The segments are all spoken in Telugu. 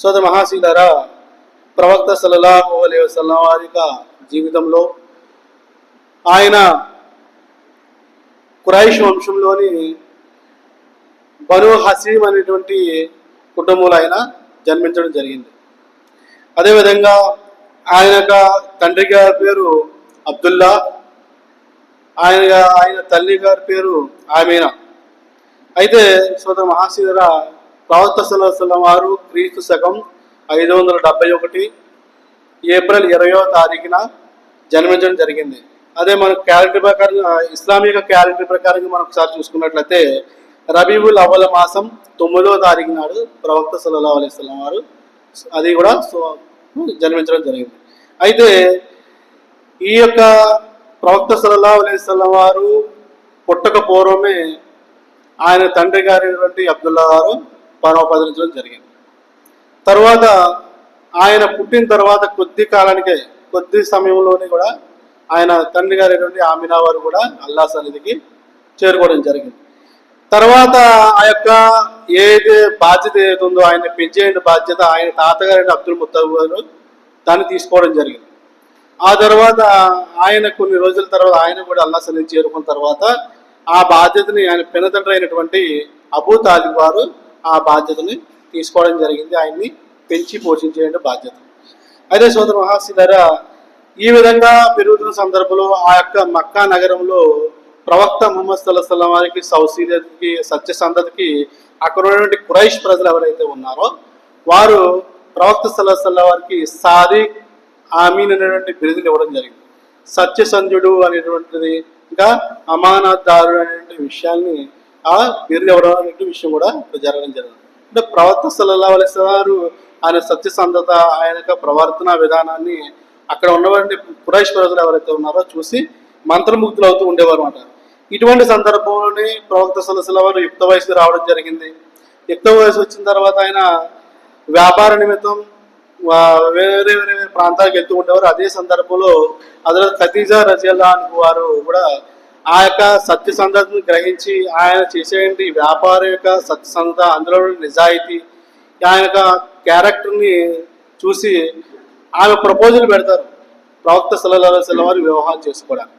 సోదర మహాశీలరా, ప్రవక్త సల్లల్లాహు అలైహి వసల్లం వారి జీవితంలో ఆయన ఖురైష్ వంశంలోని బను హసీం అనేటువంటి కుటుంబంలో ఆయన జన్మించడం జరిగింది. అదేవిధంగా ఆయన తండ్రి గారి పేరు అబ్దుల్లా, ఆయన తల్లి గారి పేరు ఆమీనా. అయితే సోదర మహాశీలరా, ప్రవక్త సల్లల్లాహు అలైహి వసల్లం వారు క్రీస్తు శకం 571 ఏప్రిల్ 20వ తారీఖున జన్మించడం జరిగింది. అదే మన క్యాలెండర్ ప్రకారం, ఇస్లామిక క్యాలెండర్ ప్రకారంగా మనం ఒకసారి చూసుకున్నట్లయితే రబీవుల్ అవల్ మాసం 9వ తారీఖు నాడు ప్రవక్త సల్లల్లాహు అలైహి వసల్లం వారు అది కూడా జన్మించడం జరిగింది. అయితే ఈ యొక్క ప్రవక్త సల్లల్లాహు అలైహి వసల్లం వారు పుట్టక పూర్వమే ఆయన తండ్రి గారైనటువంటి అబ్దుల్లా గారు పరమపదించడం జరిగింది. తర్వాత ఆయన పుట్టిన తర్వాత కొద్ది సమయంలోనే కూడా ఆయన తండ్రి గారైనటువంటి ఆమినా వారు కూడా అల్లా సన్నిధికి చేరుకోవడం జరిగింది. తర్వాత ఆ యొక్క ఏదైతే బాధ్యత ఏదైతుందో ఆయన పెంచే బాధ్యత ఆయన తాతగారైన అబ్దుల్ ముత్తలిబ్ గారు దాన్ని తీసుకోవడం జరిగింది. ఆ తర్వాత ఆయన కొన్ని రోజుల తర్వాత ఆయన కూడా అల్లా సన్నిధికి చేరుకున్న తర్వాత ఆ బాధ్యతని ఆయన పెనతండ్రి అయినటువంటి అబూ తాలిబ్ వారు ఆ బాధ్యతని తీసుకోవడం జరిగింది, ఆయన్ని పెంచి పోషించే బాధ్యత. అదే సోదర మహాశీలరా, ఈ విధంగా పెరుగుతున్న సందర్భంలో ఆ యొక్క మక్కా నగరంలో ప్రవక్త ముహమ్మద్ సల్లల్లాహు అలైహి వసల్లం వారికి సౌసీదకి సత్యసంధతకి అక్కడ ఉన్నటువంటి ఖురైష్ ప్రజలు ఎవరైతే ఉన్నారో వారు ప్రవక్త సల్లల్లాహు అలైహి వసల్లం వారికి సాదిక్ ఆమీన్ అనేటువంటి బిరుదులు ఇవ్వడం జరిగింది. సత్యసంధుడు అనేటువంటిది, ఇంకా అమానత్దారుడు అనేటువంటి విషయాన్ని ఆ బిరుదు ఇవ్వడం అనే విషయం కూడా జరగడం జరిగింది. అంటే ప్రవక్త సల్లల్లాహు అలైహి వసల్లం వారు ఆయన సత్యసంధత, ఆయన యొక్క ప్రవర్తన విధానాన్ని అక్కడ ఉన్నటువంటి ఖురైష్ ప్రజలు ఎవరైతే ఉన్నారో చూసి మంత్రముగ్ధులు అవుతూ ఉండేవారు అన్నమాట. ఇటువంటి సందర్భంలోనే ప్రవక్త సల్లల్లాహు అలైహి వసల్లం వారు యుక్త వయసుకు రావడం జరిగింది. యుక్త వయసు వచ్చిన తర్వాత ఆయన వ్యాపార నిమిత్తం వేరే వేరే ప్రాంతాలకు వెళ్తూ ఉండేవారు. అదే సందర్భంలో హజరత్ ఖదీజా రజియల్లాహు అన్హా వారు కూడా ఆ యొక్క సత్యసంధతను గ్రహించి ఆయన చేసేటువంటి వ్యాపారం యొక్క సత్యసంధత, అందులో నిజాయితీ, ఆయన యొక్క క్యారెక్టర్ని చూసి ఆమె ప్రపోజల్ పెడతారు ప్రవక్త సల్లల్లాహు అలైహి వసల్లం వారు వివాహం చేసుకోవడానికి.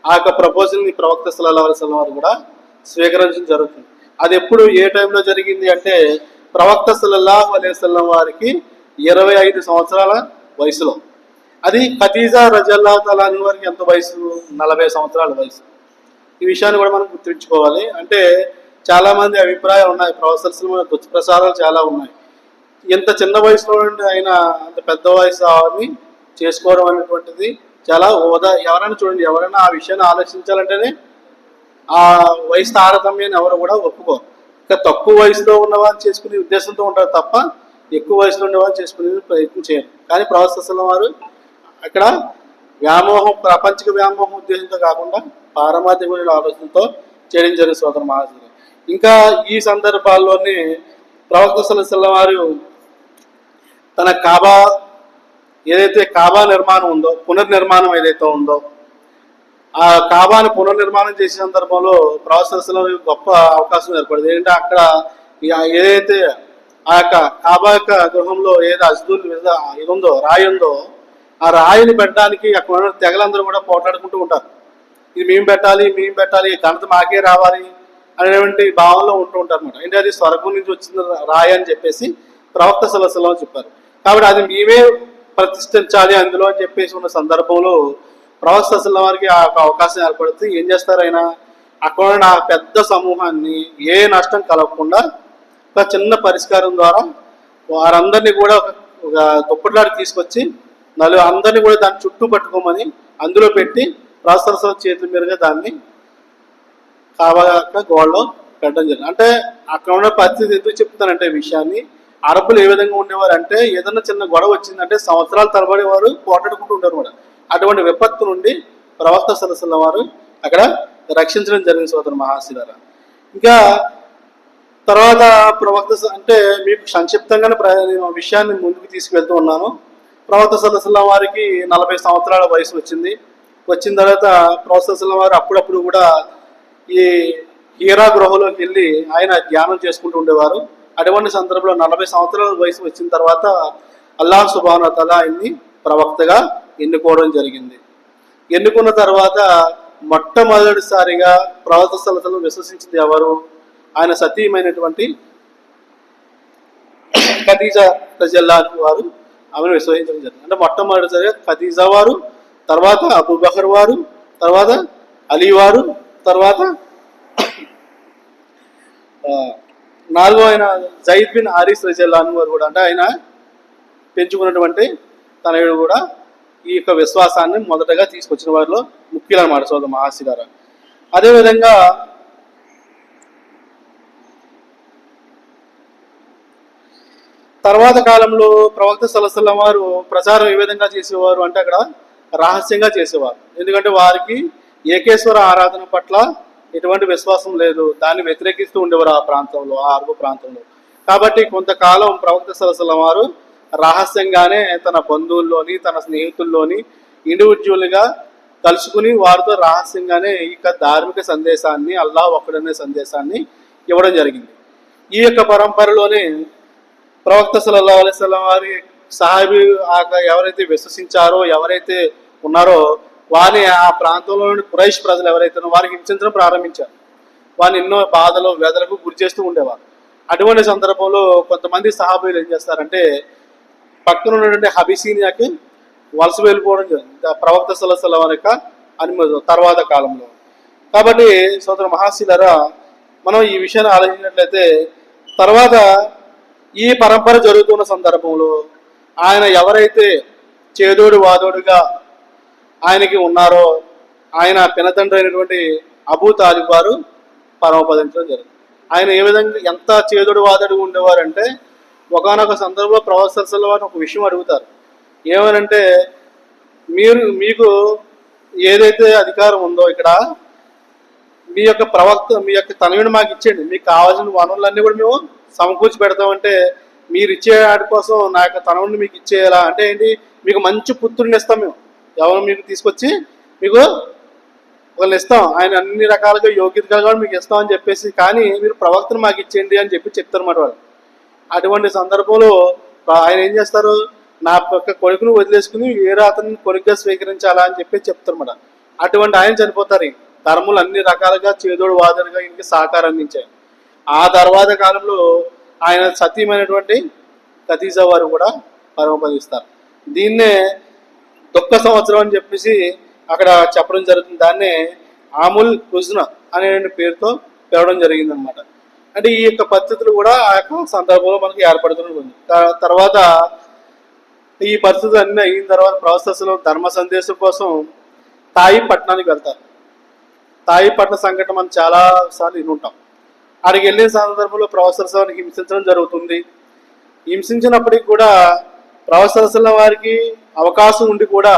ఆ యొక్క ప్రపోజల్ని ప్రవక్త సల్లల్లాహు అలైహి వసల్లం వారు కూడా స్వీకరించడం జరుగుతుంది. అది ఎప్పుడు ఏ టైంలో జరిగింది అంటే ప్రవక్త సల్లల్లాహు అలైహి వసల్లం వారికి 25 సంవత్సరాల వయసులో. అది ఖదీజా రజియల్లాహు తఆలా అన్హా వారికి ఎంత వయసు? 40 సంవత్సరాల వయసు. ఈ విషయాన్ని కూడా మనం గుర్తుంచుకోవాలి. అంటే చాలా మంది అభిప్రాయాలు ఉన్నాయి, ప్రవక్త దుష్ప్రసారాలు చాలా ఉన్నాయి. ఇంత చిన్న వయసులో నుండి ఆయన అంత పెద్ద వయసు అని చేసుకోవడం అనేటువంటిది చాలా హోదా. ఎవరైనా చూడండి, ఎవరైనా ఆ విషయాన్ని ఆలోచించాలంటేనే ఆ వయసు తారతమ్యాన్ని ఎవరు కూడా ఒప్పుకోరు. ఇంకా తక్కువ వయసులో ఉన్నవాళ్ళు చేసుకునే ఉద్దేశంతో ఉంటారు తప్ప ఎక్కువ వయసులో ఉండేవాళ్ళు చేసుకునే ప్రయత్నం చేయరు. కానీ ప్రవక్త సల్లల్లాహు అలైహి వసల్లం వారు అక్కడ వ్యామోహం, ప్రాపంచిక వ్యామోహం ఉద్దేశంతో కాకుండా పారమార్థికమైన ఆలోచనతో చేయడం జరిగింది సోదర మహాశీలు. ఇంకా ఈ సందర్భాల్లోనే ప్రవక్త సల్లల్లాహు అలైహి వసల్లం వారు తన కాబా నిర్మాణం ఉందో, పునర్నిర్మాణం ఏదైతే ఉందో, ఆ కాబాను పునర్నిర్మాణం చేసే సందర్భంలో ప్రవక్త సల్లల్లాహు అలైహి వసల్లం గొప్ప అవకాశం ఏర్పడింది. ఏంటంటే అక్కడ ఏదైతే ఆ యొక్క కాబా యొక్క గృహంలో ఏదో అజ్దుల్ ఇది ఉందో, రాయి ఉందో, ఆ రాయిని పెట్టడానికి అక్కడ ఉన్న తెగలందరూ కూడా పోట్లాడుకుంటూ ఉంటారు. ఇది మేము పెట్టాలి, ఘనత మాకే రావాలి అనేటువంటి భావంలో ఉంటూ ఉంటారు అనమాట. అంటే అది స్వర్గం నుంచి వచ్చిన రాయి అని చెప్పేసి ప్రవక్త సల్లల్లాహు అలైహి వసల్లం చెప్పారు. కాబట్టి అది మేమే ప్రతిష్ఠించాలి అందులో అని చెప్పేసి ఉన్న సందర్భంలో ప్రవక్త సల్లల్లాహు అలైహి వసల్లం వారికి ఆ అవకాశం ఏర్పడితే ఏం చేస్తారు, ఆయన అక్కడ ఉన్న ఆ పెద్ద సమూహాన్ని ఏ నష్టం కలగకుండా ఒక చిన్న పరిష్కారం ద్వారా వారందరినీ కూడా ఒక దుప్పట్లాడి తీసుకొచ్చి అందరినీ కూడా దాన్ని చుట్టూ పట్టుకోమని అందులో పెట్టి ప్రవక్త సల్లల్లాహు అలైహి వసల్లం చేతుల మీదుగా దాన్ని కాబా గోడలో పెట్టడం జరిగింది. అంటే అక్కడ ఉన్న పరిస్థితి ఎందుకు చెప్తానంటే విషయాన్ని, అరబ్బులు ఏ విధంగా ఉండేవారు అంటే ఏదన్నా చిన్న గొడవ వచ్చిందంటే సంవత్సరాల తరబడి వారు పోటాడుకుంటూ ఉంటారు కూడా. అటువంటి విపత్తు నుండి ప్రవక్త సల్లల్లాహు అలైహి వసల్లం వారు అక్కడ రక్షించడం జరిగింది సోదర మహాశీలరా. ఇంకా తర్వాత ప్రవక్త అంటే మీకు సంక్షిప్తంగానే నేను విషయాన్ని ముందుకు తీసుకువెళ్తూ ఉన్నాను. ప్రవక్త సల్లల్లాహు అలైహి వసల్లం వారికి 40 సంవత్సరాల వయసు వచ్చిన తర్వాత ప్రవక్త సల్లల్లాహు అలైహి వసల్లం వారు అప్పుడప్పుడు కూడా ఈ హీరా గృహలోకి వెళ్ళి ఆయన ధ్యానం చేసుకుంటూ ఉండేవారు. అటువంటి సందర్భంలో 40 సంవత్సరాల వయసు వచ్చిన తర్వాత అల్లాహ్ సుబ్హానహు వ తఆలా ఆయన్ని ప్రవక్తగా ఎన్నుకోవడం జరిగింది. ఎన్నుకున్న తర్వాత మొట్టమొదటిసారిగా ప్రవక్త సల్లల్లాహు అలైహి వసల్లం విశ్వసించింది ఎవరు? ఆయన సతీమైనటువంటి ఖదీజా రజల్లాహు వారు ఆమెను విశ్వసించడం జరిగింది. అంటే మొట్టమొదటిసారిగా ఖదీజా వారు, తర్వాత అబూబకర్ వారు, తర్వాత అలీ వారు, తర్వాత నాలుగో ఆయన జైద్ బిన్ హారిస్ రజల్లాహు వారు కూడా, అంటే ఆయన పెంచుకున్నటువంటి తనయుడు కూడా ఈ యొక్క విశ్వాసాన్ని మొదటగా తీసుకొచ్చిన వారిలో ముఖ్యులు అన్నమాట సోదర మహాశిలారా. అదేవిధంగా తర్వాత కాలంలో ప్రవక్త సల్లల్లాహు అలైహి వసల్లం వారు ప్రచారం ఏ విధంగా చేసేవారు అంటే అక్కడ రహస్యంగా చేసేవారు. ఎందుకంటే వారికి ఏకేశ్వర ఆరాధన పట్ల ఎటువంటి విశ్వాసం లేదు, దాన్ని వ్యతిరేకిస్తూ ఉండేవారు ఆ ప్రాంతంలో, ఆ అరబు ప్రాంతంలో. కాబట్టి కొంతకాలం ప్రవక్త సల్లల్లాహు అలైహి వసల్లం వారు రహస్యంగానే తన బంధువుల్లోని తన స్నేహితుల్లోని ఇండివిజువల్గా కలుసుకుని వారితో రహస్యంగానే ఇక ధార్మిక సందేశాన్ని, అల్లాహ్ ఒక్కడనే సందేశాన్ని ఇవ్వడం జరిగింది. ఈ యొక్క పరంపరలోనే ప్రవక్త సల్లల్లాహు అలైహి వసల్లం వారి సహాబీ ఎవరైతే విశ్వసించారో, ఎవరైతే ఉన్నారో వారిని ఆ ప్రాంతంలోని ఖురైష్ ప్రజలు ఎవరైతే వారికి హింసించడం ప్రారంభించారు. వారిని ఎన్నో బాధలు వేదనకు గురి చేస్తూ ఉండేవారు. అటువంటి సందర్భంలో కొంతమంది సహాబీలు ఏం చేస్తారంటే పక్కన ఉన్నటువంటి హబీసీనియాకి వలస వెళ్ళిపోవడం జరిగింది ప్రవక్త సల్లల్లాహు అలైహి వసల్లం యొక్క అనుమతి తర్వాత కాలంలో. కాబట్టి సోదర మహాశీలరా, మనం ఈ విషయాన్ని ఆలోచించినట్లయితే తర్వాత ఈ పరంపర జరుగుతున్న సందర్భంలో ఆయన ఎవరైతే చేదోడు వాదోడుగా ఆయనకి ఉన్నారో ఆయన పినతండ్రి అయినటువంటి అబూ తాలిబ్ వారు పరమపదించడం జరిగింది. ఆయన ఏ విధంగా ఎంత చేదోడు వాదోడుగా ఉండేవారంటే ఒకానొక సందర్భంలో ప్రవక్త సల్లల్లాహు అలైహి వసల్లం ఒక విషయం అడుగుతారు. ఏమనంటే మీకు ఏదైతే అధికారం ఉందో ఇక్కడ మీ యొక్క ప్రవక్త మీ యొక్క తనయుడు మాకు ఇచ్చేయండి, మీకు కావాల్సిన వనరులన్నీ కూడా మేము సమకూర్చి పెడతామంటే మీరు ఇచ్చే వాటి కోసం నా యొక్క తనయుడిని మీకు ఇచ్చేయాలా అంటే ఏంటి, మీకు మంచి పుత్రుడిని ఇస్తాం మేము, ఎవరు మీకు తీసుకొచ్చి మీకు ఒకరిని ఇస్తాం, ఆయన అన్ని రకాలుగా యోగ్యత కూడా మీకు ఇస్తామని చెప్పేసి, కానీ మీరు ప్రవక్తను మాకు ఇచ్చేయండి అని చెప్పి చెప్తారన్నమాట వాళ్ళు. అటువంటి సందర్భంలో ఆయన ఏం చేస్తారు, నా యొక్క కొడుకును వదిలేసుకుని వేరే అతన్ని కొడుకుగా స్వీకరించాలా అని చెప్పి చెప్తారన్నమాట. అటువంటి ఆయన చనిపోతారు. ధర్ములు అన్ని రకాలుగా చేదోడు వాదోడుగా ఇంటికి సహకారం అందించాయి. ఆ తర్వాత కాలంలో ఆయన సతీమైనటువంటి ఖదీజా వారు కూడా పరమపదిస్తారు. దీన్నే దుఃఖ సంవత్సరం అని చెప్పేసి అక్కడ చెప్పడం జరుగుతుంది. దాన్నే ఆముల్ హుజ్న్ అనే పేరుతో పిలవడం జరిగింది అనమాట. అంటే ఈ యొక్క పరిస్థితులు కూడా ఆ యొక్క సందర్భంలో మనకి ఏర్పడుతుంది. తర్వాత ఈ పరిస్థితులు అన్నీ అయిన తర్వాత ప్రవక్త ధర్మ సందేశం కోసం తాయి పట్టణానికి వెళ్తారు. తాయి పట్టణ సంఘటన మనం చాలా సార్లు వినుంటాం. అక్కడికి వెళ్ళిన సందర్భంలో ప్రవక్త హింసించడం జరుగుతుంది. హింసించినప్పటికి కూడా ప్రవక్త వారికి అవకాశం ఉండి కూడా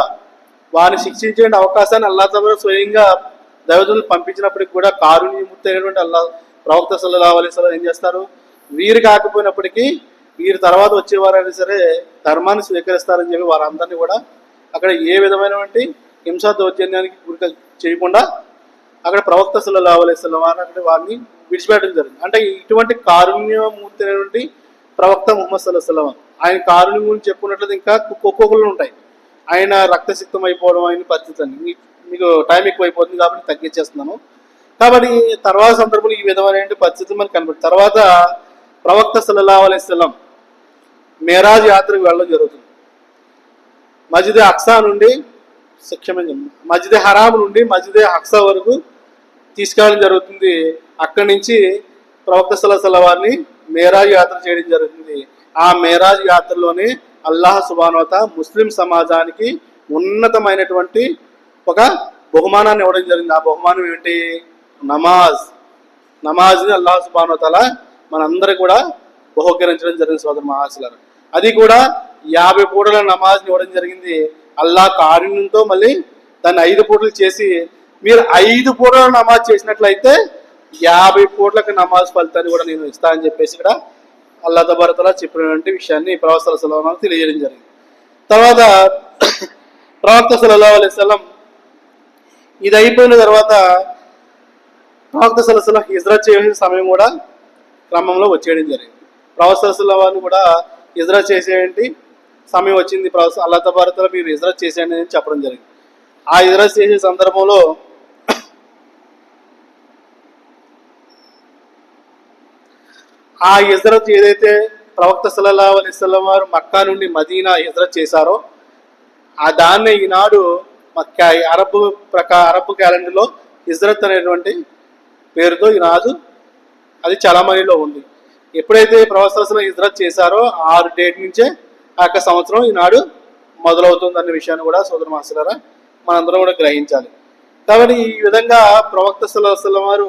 వారిని శిక్షించే అవకాశాన్ని అల్లాహ్ తఆలా స్వయంగా దైవజనులు పంపించినప్పటికి కూడా కారుణ్యమూర్తి అయినటువంటి ప్రవక్త సల్లల్లాహు అలైహి వసల్లం ఏం చేస్తారు, వీరు కాకపోయినప్పటికీ వీరి తర్వాత వచ్చేవారైనా సరే ధర్మాన్ని స్వీకరిస్తారని చెప్పి వారందరినీ కూడా అక్కడ ఏ విధమైనటువంటి హింసా దౌర్జన్యానికి గురి చేయకుండా అక్కడ ప్రవక్త సల్లల్లాహు అలైహి వసల్లం అక్కడ వారిని విడిచిపెట్టడం జరిగింది. అంటే ఇటువంటి కారుణ్యమూర్తి అయినటువంటి ప్రవక్త ముహమ్మద్ సల్లల్లాహు అలైహి వసల్లం, ఆయన కారుణ్యం గురించి చెప్పుకున్నట్లయితే ఇంకా ఒక్కొక్కరు ఉంటాయి. ఆయన రక్తసిక్తం అయిపోవడం అయిన పరిస్థితులన్నీ మీకు టైం ఎక్కువ అయిపోతుంది కాబట్టి తగ్గించేస్తున్నాను. కాబట్టి తర్వాత సందర్భంలో ఈ విధమైన పరిస్థితులు మనకు కనబడుతుంది. తర్వాత ప్రవక్త సల్లల్లాహు అలైహి వసల్లం మేరాజ్ యాత్రకు వెళ్ళడం జరుగుతుంది. మస్జిద్ అక్సా నుండి మస్జిద్ హరామ్ నుండి మస్జిద్ అక్సా వరకు తీసుకెళ్ళడం జరుగుతుంది. అక్కడి నుంచి ప్రవక్త సల్లల్లాహు అలైహి వసల్లం వారిని మేరాజ్ యాత్ర చేయడం జరుగుతుంది. ఆ మేరాజ్ యాత్రలోనే అల్లాహ్ సుబ్హానహు వ తఆలా ముస్లిం సమాజానికి ఉన్నతమైనటువంటి ఒక బహుమానాన్ని ఇవ్వడం జరిగింది. ఆ బహుమానం ఏంటి, నమాజ్ని అల్లాహ్ సుబ్హానహు వ తఆలా మనందరూ కూడా బహుకరించడం జరిగింది సోదర మహాశిలారా. అది కూడా 50 పూటల నమాజ్ని ఇవ్వడం జరిగింది. అల్లాహ్ కారుణ్యంతో మళ్ళీ దాన్ని 5 పూటలు చేసి మీరు 5 పూటల నమాజ్ చేసినట్లయితే 50 పూటలకు నమాజ్ ఫలితాన్ని కూడా నేను ఇస్తా అని చెప్పేసి ఇక్కడ అల్లాహ్ తబారక తఆలా చెప్పినటువంటి విషయాన్ని ప్రవక్త సల్లల్లాహు అలైహి వసల్లం తెలియజేయడం జరిగింది. తర్వాత ప్రవక్త సల్లల్లాహు అలైహి వసల్లం ఇది అయిపోయిన తర్వాత ప్రవక్త సల్లల్లాహు అలైహి వసల్లం హిజ్రత్ చేసే సమయం కూడా క్రమంలో వచ్చేయడం జరిగింది. ప్రవక్త వారిని కూడా హిజ్రత్ చేసేయండి, సమయం వచ్చింది అల్లాహ్ తబారక్ తఆలా మీరు హిజ్రత్ చేసేయండి అని చెప్పడం జరిగింది. ఆ హిజ్రత్ చేసే సందర్భంలో ఆ హిజ్రత్ ఏదైతే ప్రవక్త సల్లల్లాహు అలైహి వసల్లం వారు మక్కా నుండి మదీనా హిజ్రత్ చేశారో ఆ దాన్ని ఈనాడు అరబ్ క్యాలెండర్లో హిజ్రత్ అనేటువంటి పేరుతో ఈనాడు అది చలామణిలో ఉంది. ఎప్పుడైతే ప్రవక్త హిజ్రత్ చేశారో 6 డేట్ నుంచే ఆ యొక్క సంవత్సరం ఈనాడు మొదలవుతుందన్న విషయాన్ని కూడా సోదర మహాశయులారా మనందరం కూడా గ్రహించాలి. కాబట్టి ఈ విధంగా ప్రవక్త సల్లల్లాహు అలైహి వసల్లం వారు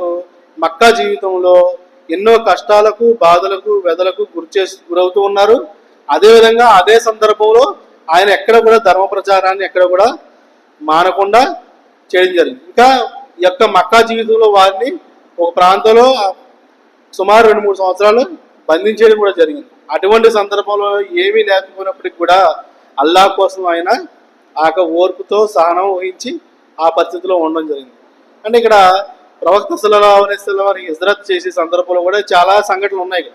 మక్కా జీవితంలో ఎన్నో కష్టాలకు, బాధలకు, వ్యధలకు గురవుతూ ఉన్నారు. అదేవిధంగా అదే సందర్భంలో ఆయన ఎక్కడ కూడా ధర్మ ప్రచారాన్ని ఎక్కడ కూడా మానకుండా చేయడం జరిగింది. ఇంకా ఈ యొక్క మక్కా జీవితంలో వారిని ఒక ప్రాంతంలో సుమారు 2-3 సంవత్సరాలు బంధించేయడం కూడా జరిగింది. అటువంటి సందర్భంలో ఏమీ లేకపోయినప్పటికీ కూడా అల్లాహ్ కోసం ఆయన ఆ యొక్క ఓర్పుతో సహనం వహించి ఆ పరిస్థితిలో ఉండడం జరిగింది. అంటే ఇక్కడ ప్రవక్త సల్లల్లాహు అలైహి వసల్లం వారి హిజ్రత్ చేసే సందర్భంలో కూడా చాలా సంఘటనలు ఉన్నాయి.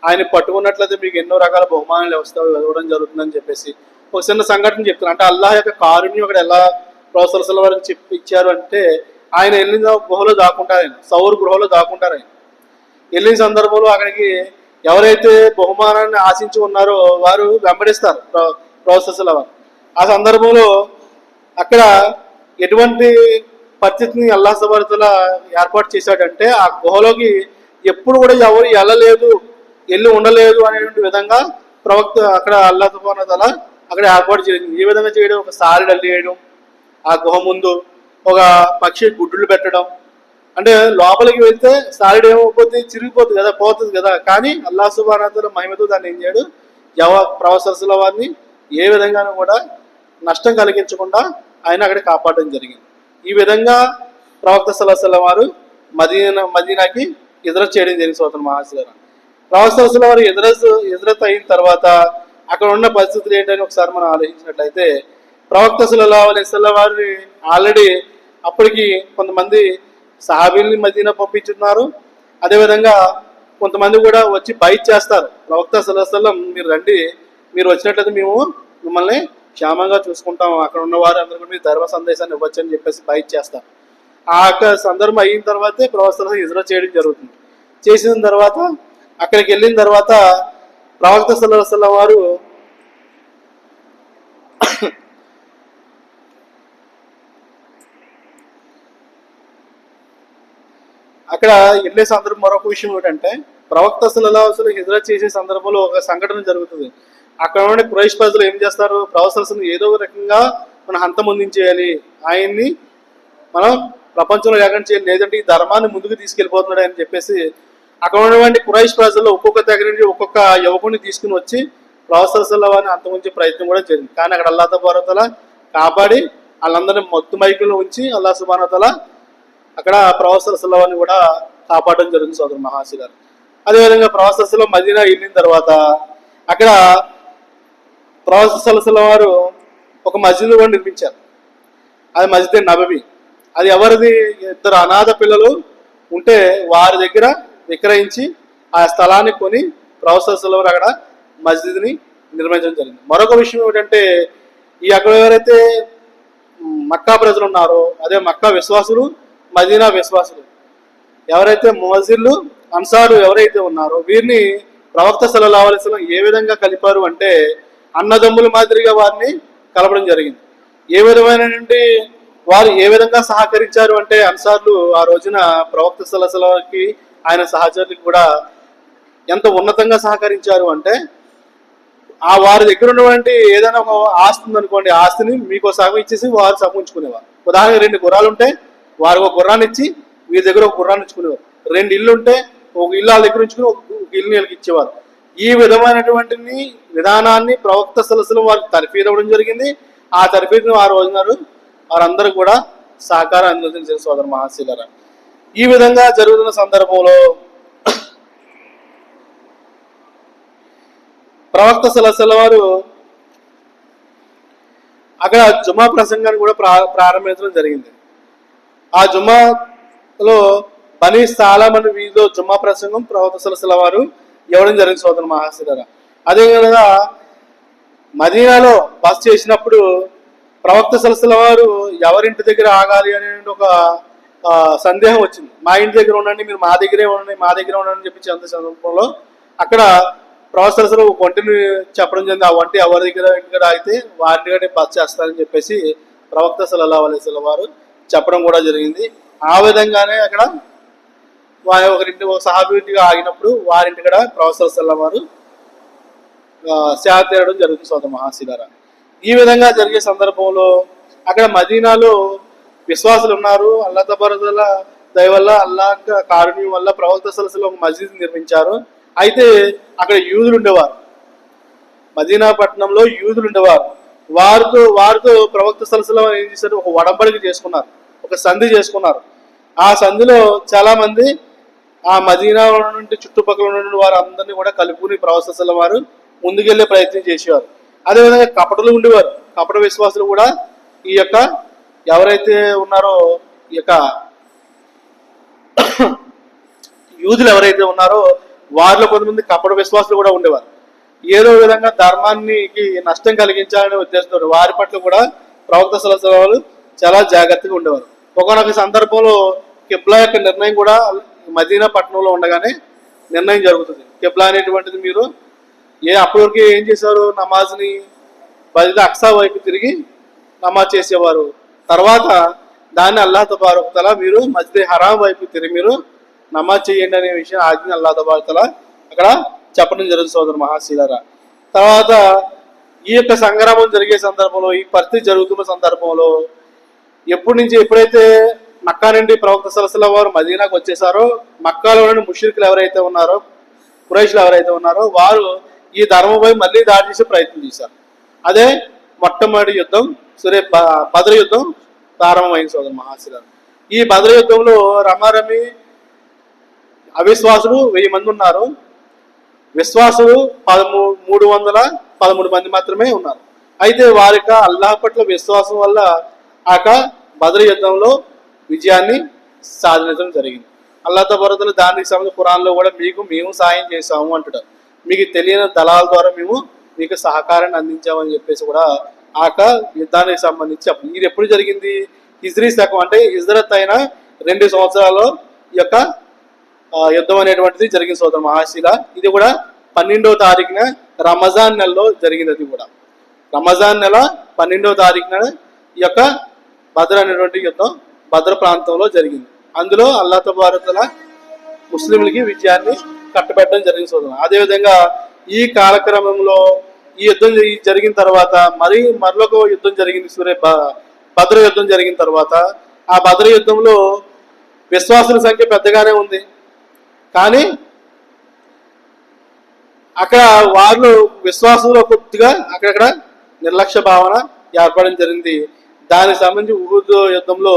ఆయన పట్టుకున్నట్లయితే మీకు ఎన్నో రకాల బహుమానాలు ఇవ్వడం జరుగుతుందని చెప్పేసి ఒక చిన్న సంఘటన చెప్తున్నారు. అంటే అల్లాహ్ యొక్క కారుణ్యం అక్కడ ఎలా ప్రవక్త సల్లల్లాహు అలైహి వసల్లం వారికి ఇచ్చారు అంటే ఆయన వెళ్ళిన గుహలో దాక్కుంటారు, ఆయన సౌర్ గృహలో దాక్కుంటారు. ఆయన వెళ్ళిన సందర్భంలో అక్కడికి ఎవరైతే బహుమానాన్ని ఆశించి ఉన్నారో వారు వెంబడిస్తారు ప్రవక్త సల్లల్లాహు అలైహి వసల్లం. ఆ సందర్భంలో అక్కడ ఎటువంటి పరిస్థితిని అల్లాహ్ సుబ్హానహు వ తఆలా ఏర్పాటు చేశాడంటే ఆ గుహలోకి ఎప్పుడు కూడా ఎవరు వెళ్ళి ఉండలేదు అనేటువంటి విధంగా ప్రవక్త అక్కడ అల్లాహ్ సుబ్హానహు వ తఆలా అక్కడ ఏర్పాటు చేసింది. ఏ విధంగా చేయడం, ఒక సారెడు అల్లివేయడం, ఆ గుహ ముందు ఒక పక్షి గుడ్డులు పెట్టడం. అంటే లోపలికి వెళ్తే సారెడు ఏమైపోతుంది, చిరిగిపోతుంది కదా, పోతుంది కదా. కానీ అల్లాహ్ సుబ్హానహు వ తఆలా మహిమతో దాన్ని ఏం చేయడు, ప్రవక్త వారిని ఏ విధంగానూ కూడా నష్టం కలిగించకుండా ఆయన అక్కడ కాపాడడం జరిగింది. ఈ విధంగా ప్రవక్త సల్లల్లాహు అలైహి వసల్లం వారు మదీనాకి హిజ్రత్ చేయడం జరిగింది. సోదర మహాశయులారా, ప్రవక్త సల్లల్లాహు అలైహి వసల్లం వారు హిజ్రత్ అయిన తర్వాత అక్కడ ఉన్న పరిస్థితులు ఏంటని ఒకసారి మనం ఆలోచించినట్లయితే ప్రవక్త సల్లల్లాహు అలైహి వసల్లం వారిని ఆల్రెడీ అప్పటికి కొంతమంది సహాబీల్ని మదీనా పంపించున్నారు. అదేవిధంగా కొంతమంది కూడా వచ్చి బైట్ చేస్తారు, ప్రవక్త సల్లల్లాహు అలైహి వసల్లం మీరు రండి, మీరు వచ్చినట్లయితే మేము మిమ్మల్ని క్షేమంగా చూసుకుంటాం, అక్కడ ఉన్న వారు అందరూ కూడా మీరు ధర్మ సందేశాన్ని ఇవ్వచ్చు అని చెప్పేసి బైట్ చేస్తారు. ఆ యొక్క సందర్భం అయిన తర్వాతే ప్రవక్త హిజ్రత్ చేయడం జరుగుతుంది. చేసిన తర్వాత అక్కడికి వెళ్ళిన తర్వాత ప్రవక్త సల్లల్లాహు అలైహి వసల్లం వారు అక్కడ వెళ్ళే సందర్భం మరొక విషయం ఏంటంటే ప్రవక్త సల్లల్లాహు అలైహి వసల్లం హిజ్రత్ చేసే సందర్భంలో ఒక సంఘటన జరుగుతుంది. అక్కడ ఉండే ఖురైష్ ప్రజలు ఏం చేస్తారు, ప్రవక్త ఏదో ఒక రకంగా మనం హంతమొందించేయాలి, ఆయన్ని మనం ప్రపంచంలో లేకుండా చేయాలి, లేదంటే ఈ ధర్మాన్ని ముందుకు తీసుకెళ్ళిపోతున్నాడు అని చెప్పేసి అక్కడ ఉన్నటువంటి ఖురైష్ ప్రజలు ఒక్కొక్క దగ్గర నుంచి ఒక్కొక్క యువకుడిని తీసుకుని వచ్చి ప్రవక్త వారిని అంతముంచే ప్రయత్నం కూడా జరిగింది. కానీ అక్కడ అల్లాహ్ తబారక్ తఆలా కాపాడి వాళ్ళందరినీ మొత్తం మైకుల్లో ఉంచి అల్లాహ్ సుబ్హానహు వ తఆలా అక్కడ ప్రవక్త వారిని కూడా కాపాడడం జరిగింది. సోదర మహాశయులారా, అదేవిధంగా ప్రవక్త మదీనా వెళ్ళిన తర్వాత అక్కడ ప్రవక్త సల్లల్లాహు అలైహి వసల్లం వారు ఒక మస్జిద్ కూడా నిర్మించారు. అది మస్జిద్ నబవి. అది ఎవరిది, 2 అనాథ పిల్లలు ఉంటే వారి దగ్గర విక్రయించి ఆ స్థలాన్ని కొని ప్రవక్త సల్లల్లాహు అలైహి వసల్లం అక్కడ మస్జిద్ని నిర్మించడం జరిగింది. మరొక విషయం ఏమిటంటే ఈ అక్కడ ఎవరైతే మక్కా ప్రజలు ఉన్నారో, అదే మక్కా విశ్వాసులు, మదీనా విశ్వాసులు, ఎవరైతే మువజ్జిన్లు, అన్సారు ఎవరైతే ఉన్నారో వీరిని ప్రవక్త సల్లల్లాహు అలైహి వసల్లం ఏ విధంగా కలిపారు అంటే అన్నదమ్ముల మాదిరిగా వారిని కలపడం జరిగింది. ఏ విధమైన వారు ఏ విధంగా సహకరించారు అంటే అన్సార్లు ఆ రోజున ప్రవక్త సల్లల్లాహు అలైహి వసల్లంకి ఆయన సహచరులకు కూడా ఎంత ఉన్నతంగా సహకరించారు అంటే ఆ వారి దగ్గర ఉన్నటువంటి ఏదైనా ఒక ఆస్తి ఉందనుకోండి, ఆస్తిని మీకు సగం ఇచ్చేసి వారు సగం ఉంచుకునేవారు. ఉదాహరణకి 2 గుర్రాలు ఉంటే వారికి ఒక గుర్రాన్ని ఇచ్చి వీరి దగ్గర ఒక గుర్రాన్ని ఉంచుకునేవారు. 2 ఇళ్ళు ఉంటే ఒక ఇల్లు వాళ్ళ దగ్గర ఉంచుకుని ఒక ఇల్లు వీళ్ళకి ఇచ్చేవారు. ఈ విధమైనటువంటి విధానాన్ని ప్రవక్త సల్లల్లాహు అలైహి వసల్లం వారికి తర్ఫీదు ఇవ్వడం జరిగింది. ఆ తర్ఫీదును వారు రోజునారు వారందరూ కూడా సహకారం అందించారు. సోదర మహాశయులారా, ఈ విధంగా జరుగుతున్న సందర్భంలో ప్రవక్త సల్లల్లాహు అలైహి వసల్లం వారు అక్కడ జుమా ప్రసంగాన్ని కూడా ప్రారంభించడం జరిగింది. ఆ జుమాలో బనీ సాలమన్ వీధిలో జుమా ప్రసంగం ప్రవక్త సల్లల్లాహు అలైహి వసల్లం వారు ఇవ్వడం జరిగింది సోదర మహాశిరారా. అదేవిధంగా మదీనాలో బస చేసినప్పుడు ప్రవక్త సల్లల్లాహు వారు ఎవరింటి దగ్గర ఆగాలి అనే ఒక సందేహం వచ్చింది. మా ఇంటి దగ్గర ఉండండి, మీరు మా దగ్గరే ఉండండి, మా దగ్గరే ఉండండి అని చెప్పి సందర్భంలో అక్కడ ప్రవక్త సల్లల్లాహు ఒక వంటిని చెప్పడం జరిగింది. ఆ వంటి ఎవరి దగ్గర అయితే వారి దగ్గర బస చేస్తారని చెప్పేసి ప్రవక్త సల్లల్లాహు అలైహి వసల్లం వారు చెప్పడం కూడా జరిగింది. ఆ విధంగానే అక్కడ వారి ఒక సహాబీగా ఆగినప్పుడు వారింటి కూడా ప్రవక్త సల్లల్లాహు వారు సేవ తీయడం జరుగుతుంది సోదర మహాశిలారా. ఈ విధంగా జరిగే సందర్భంలో అక్కడ మదీనాలో విశ్వాసులు ఉన్నారు. అల్లా తబారకుల దయ వల్ల, అల్లా కారుణ్యం వల్ల ప్రవక్త సల్లల్లాహు ఒక మస్జిద్ నిర్మించారు. అయితే అక్కడ యూదులు ఉండేవారు. మదీనా పట్టణంలో యూదులు ఉండేవారు. వారితో ప్రవక్త సల్లల్లాహు ఏం చేశారు, ఒక ఒడంబడిక చేసుకున్నారు, ఒక సంధి చేసుకున్నారు. ఆ సంధిలో చాలా మంది ఆ మదీనా నుండి చుట్టుపక్కల ఉన్న వారు అందరినీ కూడా కలుపుకుని ప్రవక్త సల్లల్లాహు వారు ముందుకెళ్లే ప్రయత్నం చేసేవారు. అదేవిధంగా కపటలు ఉండేవారు. కపట విశ్వాసులు కూడా ఈ యొక్క ఎవరైతే ఉన్నారో ఈ యొక్క యూదులు ఎవరైతే ఉన్నారో వారిలో కొంతమంది కపట విశ్వాసులు కూడా ఉండేవారు. ఏదో విధంగా ధర్మానికి నష్టం కలిగించాలనే ఉద్దేశంతో వారి పట్ల కూడా ప్రవక్త సల్లల్లాహు వారు చాలా జాగ్రత్తగా ఉండేవారు. ఒకనొక సందర్భంలో కిబ్లా యొక్క నిర్ణయం కూడా మదీనా పట్టణంలో ఉండగానే నిర్ణయం జరుగుతుంది. కిబ్లా అనేటువంటిది మీరు అప్పటివరకు ఏం చేశారు, నమాజ్ని బయట అక్సా వైపు తిరిగి నమాజ్ చేసేవారు. తర్వాత దాన్ని అల్లాహ్ తబారక తఆలా మీరు మస్జిద్ హరాం వైపు తిరిగి మీరు నమాజ్ చేయండి అనే విషయం ఆజ్ఞ అల్లాహ్ తబారక తఆలా అక్కడ చెప్పడం జరుగుతుంది సోదర మహాశీలారా. తర్వాత ఈ యొక్క సంగ్రామం జరిగే సందర్భంలో, ఈ పరిస్థితి జరుగుతున్న సందర్భంలో ఎప్పుడైతే మక్కా నుండి ప్రవక్త సల్లల్లాహు వారు మదీనాకు వచ్చేసారో, మక్కాలో నుండి ముష్రికులు ఎవరైతే ఉన్నారో, ఖురైష్లు ఎవరైతే ఉన్నారో వారు ఈ ధర్మంపై మళ్ళీ దాడి చేసే ప్రయత్నం చేశారు. అదే మొట్టమొదటి యుద్ధం బద్ర్ యుద్ధం ప్రారంభమైంది సోదర మహాశిలారా. ఈ బద్ర్ యుద్ధంలో రమారమి అవిశ్వాసులు 1000 మంది ఉన్నారు, విశ్వాసులు 313 మంది మాత్రమే ఉన్నారు. అయితే వారి అల్లాహ్ పట్ల విశ్వాసం వల్ల బద్ర్ యుద్ధంలో విజయాన్ని సాధించడం జరిగింది. అల్లాహ్ తబారక తఆలా దానికి సంబంధించి ఖురాన్లో కూడా మేము సాయం చేశాము అంటాడు. మీకు తెలియని దళాల ద్వారా మేము మీకు సహకారాన్ని అందించామని చెప్పేసి కూడా యుద్ధానికి సంబంధించి ఇది ఎప్పుడు జరిగింది, హిజ్రీ శకం అంటే హిజ్రత్ అయిన 2 సంవత్సరాల్లో ఈ యొక్క యుద్ధం అనేటువంటిది జరిగింది సోదర మహాశీల. ఇది కూడా 12వ తారీఖున రమజాన్ నెలలో జరిగింది. అది కూడా రమజాన్ నెల 12వ తారీఖున ఈ యొక్క బద్ర్ అనేటువంటి యుద్ధం బద్ర్ ప్రాంతంలో జరిగింది. అందులో అల్లాహ్ తబారక తఆలా ముస్లింలకి విజయాన్ని కట్టబెట్టడం జరిగింది సోదరు. అదేవిధంగా ఈ కాలక్రమంలో ఈ యుద్ధం జరిగిన తర్వాత మరొక యుద్ధం జరిగింది, బద్ర్ యుద్ధం జరిగిన తర్వాత. ఆ బద్ర్ యుద్ధంలో విశ్వాసుల సంఖ్య పెద్దగానే ఉంది, కానీ అక్కడ వాళ్ళు విశ్వాసంలో కొద్దిగా అక్కడక్కడ నిర్లక్ష్య భావన ఏర్పడడం జరిగింది. దానికి సంబంధించి ఉహుద్ యుద్ధంలో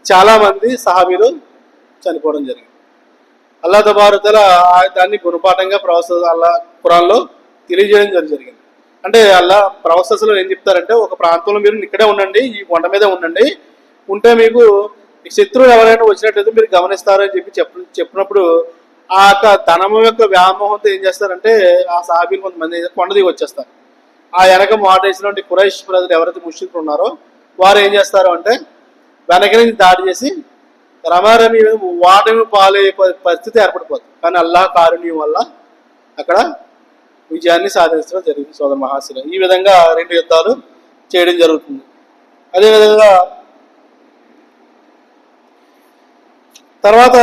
చాలా మంది సహాబీలు చనిపోవడం జరిగింది. అల్లాహ్ తబారక తఆలా దాన్ని గుణపాఠంగా ఖురాన్లో తెలియజేయడం జరిగింది. అంటే ప్రవక్తలు ఏం చెప్తారంటే, ఒక ప్రాంతంలో మీరు ఇక్కడే ఉండండి, ఈ కొండ మీద ఉండండి, ఉంటే మీకు శత్రువులు ఎవరైనా వచ్చినట్లయితే మీరు గమనిస్తారని చెప్పినప్పుడు ఆ ధనం యొక్క వ్యామోహంతో ఏం చేస్తారంటే ఆ సహాబీలు కొంతమంది కొండ దిగి వచ్చేస్తారు. ఆ వెనక మాటేసినటువంటి ఖురైష్ ప్రజలు ఎవరైతే ముష్రికులు ఉన్నారో వారు ఏం చేస్తారు అంటే వెనక నుంచి దాడి చేసి రమారమి వాటమి పాలయ్యే పరిస్థితి ఏర్పడిపోతుంది. కానీ అల్లాహ్ కారుణ్యం వల్ల అక్కడ విజయాన్ని సాధించడం జరిగింది సోదర మహాశిల. ఈ విధంగా 2 యుద్ధాలు చేయడం జరుగుతుంది. అదేవిధంగా తర్వాత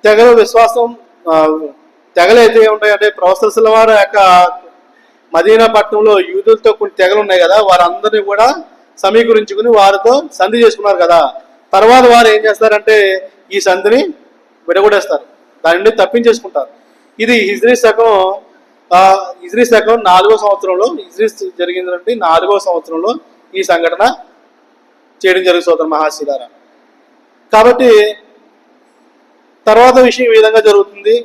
తెగల విశ్వాసం తెగలు అయితే ఉంటాయంటే ప్రవక్తల వారి యొక్క మదీనా పట్టణంలో యూదులతో కొన్ని తెగలు ఉన్నాయి కదా, వారందరినీ కూడా సమీకరించుకుని వారితో సంధి చేసుకున్నారు కదా. తర్వాత వారు ఏం చేస్తారంటే ఈ సంధిని విడగొడేస్తారు, దాని నుండి తప్పించేసుకుంటారు. ఇది హిజ్రీ శకం 4వ సంవత్సరంలో హిజ్రీ జరిగిందంటే 4వ సంవత్సరంలో ఈ సంఘటన చేయడం జరుగుతుంది సోదర మహాశిలారా. కాబట్టి తర్వాత విషయం ఈ విధంగా జరుగుతుంది.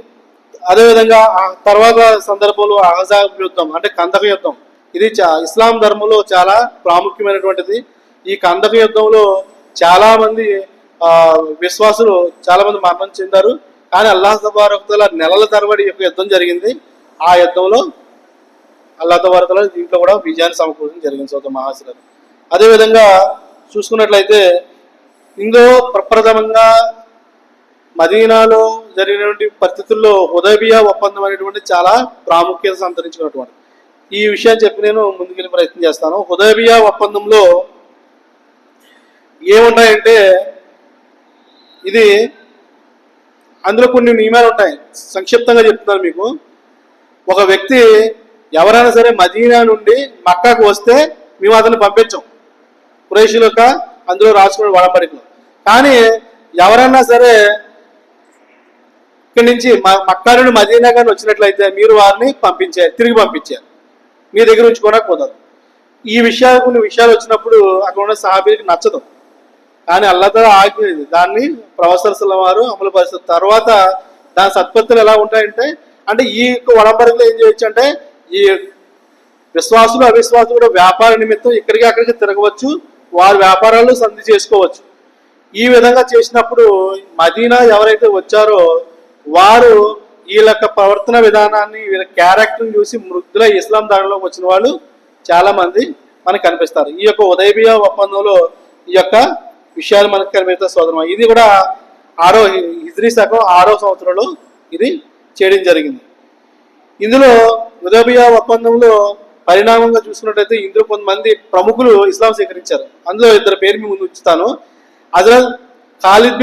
అదేవిధంగా తర్వాత సందర్భంలో అహజాబ్ యుద్ధం అంటే కందక యుద్ధం, ఇది ఇస్లాం ధర్మంలో చాలా ప్రాముఖ్యమైనటువంటిది. ఈ కందక యుద్ధంలో చాలా మంది విశ్వాసులు చాలా మంది మరణం చెందారు. కానీ అల్లాహ్ తబారక తఆలా నెలల తరబడి యొక్క యుద్ధం జరిగింది. ఆ యుద్ధంలో అల్లాహ్ తబారక తఆలా దీంట్లో కూడా విజయాన్ని సమకూర్చడం జరిగింది సోదర మహాశిలారు. అదేవిధంగా చూసుకున్నట్లయితే ఇందులో ప్రప్రథమంగా మదీనాలో జరిగినటువంటి పరిస్థితుల్లో హుదైబియా ఒప్పందం అనేటువంటి చాలా ప్రాముఖ్యత సంతరించుకున్నటువంటి ఈ విషయాన్ని చెప్పి నేను ముందుకెళ్ళి ప్రయత్నం చేస్తాను. హుదైబియా ఒప్పందంలో ఏముంటాయంటే ఇది అందులో కొన్ని నియమాలు ఉంటాయి. సంక్షిప్తంగా చెప్తున్నాను మీకు. ఒక వ్యక్తి ఎవరైనా సరే మదీనా నుండి మక్కాకు వస్తే మేము అతన్ని పంపించాం ఖురైషీల యొక్క అందులో రాసుకునే వడంబడికలు. కానీ ఎవరైనా సరే ఇక్కడి నుంచి మక్కా నుండి మదీనా కానీ వచ్చినట్లయితే మీరు వారిని తిరిగి పంపించారు, మీ దగ్గర ఉంచుకోవడానికి కుదరదు. ఈ విషయాలు కొన్ని విషయాలు వచ్చినప్పుడు అక్కడ ఉన్న సహాబీలకు నచ్చదు. కానీ అల్లాహ్ తఆలా ఆజ్ఞ దాన్ని ప్రవక్త వారు అమలు పరిస్థితి తర్వాత దాని సత్పత్తులు ఎలా ఉంటాయంటే అంటే ఈ వడంబడికలు ఏం చేయొచ్చు అంటే ఈ విశ్వాసులు అవిశ్వాసులు కూడా వ్యాపార నిమిత్తం ఇక్కడికి అక్కడికి తిరగవచ్చు, వారి వ్యాపారాలు సంధి చేసుకోవచ్చు. ఈ విధంగా చేసినప్పుడు మదీనా ఎవరైతే వచ్చారో వారు వీళ్ళ యొక్క ప్రవర్తన విధానాన్ని వీళ్ళ క్యారెక్టర్ని చూసి మృద్ధుల ఇస్లాం దారిలోకి వచ్చిన వాళ్ళు చాలా మంది మనకు కనిపిస్తారు. ఈ యొక్క హుదైబియా ఒప్పందంలో ఈ యొక్క విషయాలు మనకు కనిపిస్తాయి సోదరం. ఇది కూడా హిజ్రీ శకం 6వ సంవత్సరంలో ఇది చేయడం జరిగింది. ఇందులో హుదైబియా ఒప్పందంలో పరిణామంగా చూసుకున్నట్లయితే ఇందులో కొంతమంది ప్రముఖులు ఇస్లాం స్వీకరించారు. అందులో ఇద్దరు పేరు మీ ముందు ఉంచుతాను. హజరత్ ఖాలిద్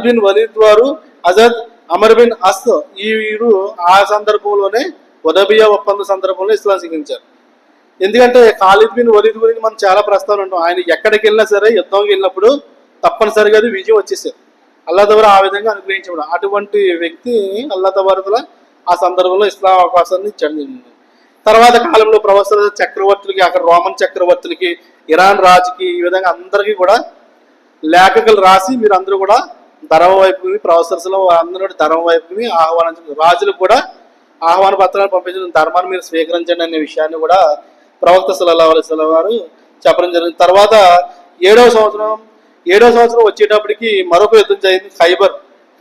బిన్ వలీద్ వారు, హజరత్ అమర్ బిన్ అస్. ఈ వీరు ఆ సందర్భంలోనే హుదైబియా ఒప్పంద సందర్భంలో ఇస్లాం స్వీకరించారు. ఎందుకంటే ఖాలిద్ బిన్ వలీద్ గురించి మనం చాలా ప్రస్తావన ఉంటాం. ఆయన ఎక్కడికి వెళ్ళినా సరే యుద్ధంకి వెళ్ళినప్పుడు తప్పనిసరిగా అది విజయం వచ్చేసారు. అల్లాహ్ తఆలా ఆ విధంగా అనుగ్రహించడం. అటువంటి వ్యక్తి అల్లాహ్ తబారక ఆ సందర్భంలో ఇస్లాం అవకాశాన్ని ఇచ్చండి. తర్వాత కాలంలో ప్రవక్తల చక్రవర్తులకి, అక్కడ రోమన్ చక్రవర్తులకి, ఇరాన్ రాజుకి, ఈ విధంగా అందరికీ కూడా లేఖకులు రాసి మీరు అందరూ కూడా ధర్మం వైపుని ప్రవక్తలు అందరూ ధర్మం వైపుని ఆహ్వానించారు. రాజులకు కూడా ఆహ్వాన పత్రాలు పంపించిన ధర్మాన్ని మీరు స్వీకరించండి అనే విషయాన్ని కూడా ప్రవక్త సల్లల్లాహు అలైహి వసల్లం వారు చెప్పడం జరిగింది. తర్వాత 7వ సంవత్సరం వచ్చేటప్పటికి మరొక యుద్ధం జరిగింది,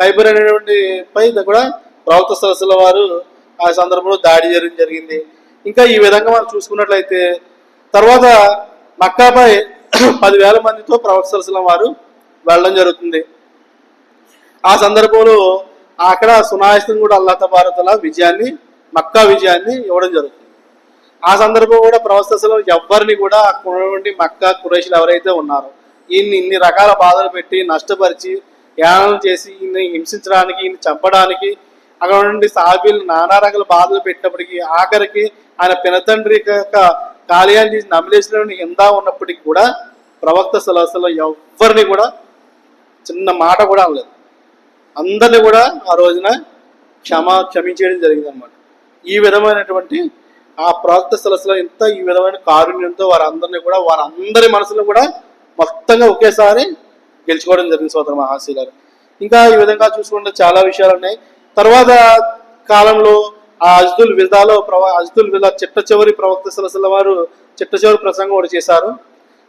ఖైబర్ అనేటువంటి పై కూడా ప్రవక్త సల్లల్లాహు అలైహి వసల్లం వారు ఆ సందర్భంలో దాడి చేయడం జరిగింది. ఇంకా ఈ విధంగా మనం చూసుకున్నట్లయితే తర్వాత మక్కాపై 10,000 మందితో ప్రవక్త సల్లల్లాహు అలైహి వసల్లం వారు వెళ్ళడం జరుగుతుంది. ఆ సందర్భంలో అక్కడ సునాయాసం కూడా అల్లాహ్ తబారక తఆలా మక్కా విజయాన్ని ఇవ్వడం జరుగుతుంది. ఆ సందర్భం కూడా ప్రవక్త సల్లల్లాహు అలైహి వసల్లం ఎవరిని కూడా అక్కడ ఉన్నటువంటి మక్కా ఖురైషీలు ఎవరైతే ఉన్నారో ఇన్ని రకాల బాధలు పెట్టి నష్టపరిచి యానం చేసి ఈయన్ని హింసించడానికి, ఈయన్ని చంపడానికి అక్కడ నుండి సహాబీలు నానా రకాల బాధలు పెట్టినప్పటికీ ఆఖరికి ఆయన పినతండ్రి యొక్క కాళీయాన్ని తీసి నమిలేసిన హిందా ఉన్నప్పటికీ కూడా ప్రవక్త సల్లల్లాహు అలైహి వసల్లం ఎవరిని కూడా చిన్న మాట కూడా అనలేదు. అందరినీ కూడా ఆ రోజున క్షమించేయడం జరిగింది అనమాట. ఈ విధమైనటువంటి ఆ ప్రవక్త సల్లల్లాహు అలైహి వసల్లం ఈ విధమైన కారుణ్యంతో వారందరి మనసులో కూడా మొత్తంగా ఒకేసారి గెలుచుకోవడం జరిగింది సోదర మహాశీలారు. ఇంకా ఈ విధంగా చూసుకుంటే చాలా విషయాలు ఉన్నాయి. తర్వాత కాలంలో ఆ అజ్దుల్ విదా చిట్ట చివరి ప్రవక్త సల్లల్లాహు అలైహి వసల్లం వారు చిట్ట చివరి ప్రసంగం ఒకటి చేశారు.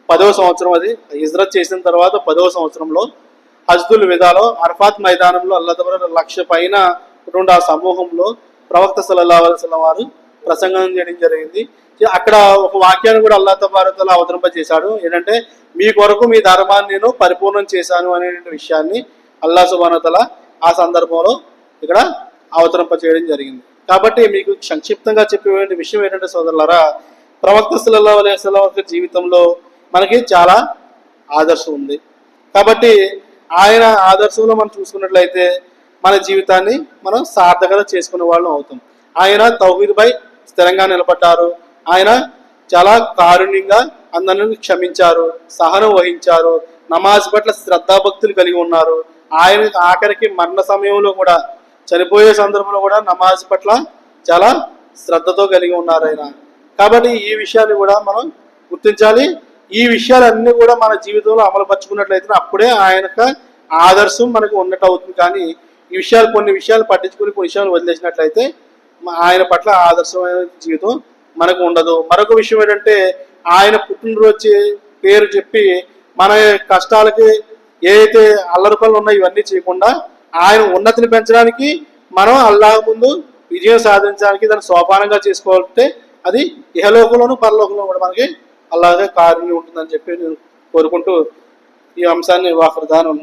10వ సంవత్సరం, అది హిజ్రత్ చేసిన తర్వాత 10వ సంవత్సరంలో హజ్దుల్ విదాలో అర్ఫాత్ మైదానంలో అల్లాహ్ తబారక 1,00,000 పైన ఆ సమూహంలో ప్రవక్త సల్లల్లాహు అలైహి వసల్లం వారు ప్రసంగం చేయడం జరిగింది. అక్కడ ఒక వాక్యాన్ని కూడా అల్లాహ్ తబారక తఆలా అవతరింపజేశాడు. ఏంటంటే మీ కొరకు మీ ధర్మాన్ని నేను పరిపూర్ణం చేశాను అనే విషయాన్ని అల్లాహ్ సుబ్హానహు వ తఆలా ఆ సందర్భంలో ఇక్కడ అవతరింప చేయడం జరిగింది. కాబట్టి మీకు సంక్షిప్తంగా చెప్పే విషయం ఏంటంటే సోదరులారా, ప్రవక్త సల్లల్లాహు అలైహి వసల్లం యొక్క జీవితంలో మనకి చాలా ఆదర్శం ఉంది. కాబట్టి ఆయన ఆదర్శంలో మనం చూసుకున్నట్లయితే మన జీవితాన్ని మనం సార్థకత చేసుకునే వాళ్ళం అవుతాం. ఆయన తౌహీద్పై స్థిరంగా నిలబడ్డారు. ఆయన చాలా కారుణ్యంగా అందరిని క్షమించారు, సహనం వహించారు, నమాజ్ పట్ల శ్రద్ధాభక్తులు కలిగి ఉన్నారు. ఆయన ఆఖరికి మరణ సమయంలో కూడా, చనిపోయే సందర్భంలో కూడా నమాజ్ పట్ల చాలా శ్రద్ధతో కలిగి ఉన్నారు ఆయన. కాబట్టి ఈ విషయాన్ని కూడా మనం గుర్తించాలి. ఈ విషయాలన్నీ కూడా మన జీవితంలో అమలుపరుచుకున్నట్లయితే అప్పుడే ఆయన ఆదర్శం మనకు ఉన్నట్టు అవుతుంది. కానీ కొన్ని విషయాలు పట్టించుకుని కొన్ని విషయాలు వదిలేసినట్లయితే ఆయన పట్ల ఆదర్శమైన జీవితం మనకు ఉండదు. మరొక విషయం ఏంటంటే ఆయన పుట్టినరోజు పేరు చెప్పి మన కష్టాలకి ఏదైతే అల్లరి పనులు ఉన్నాయో ఇవన్నీ చేయకుండా ఆయన ఉన్నతిని పెంచడానికి మనం అల్లాహ్ ముందు విజయం సాధించడానికి దాన్ని సోపానంగా చేసుకోవాలంటే అది ఇహలోకంలోను పరలోకంలో కూడా మనకి అలాగే కార్యం ఉంటుందని చెప్పి నేను కోరుకుంటూ ఈ అంశాన్ని వాకృదానం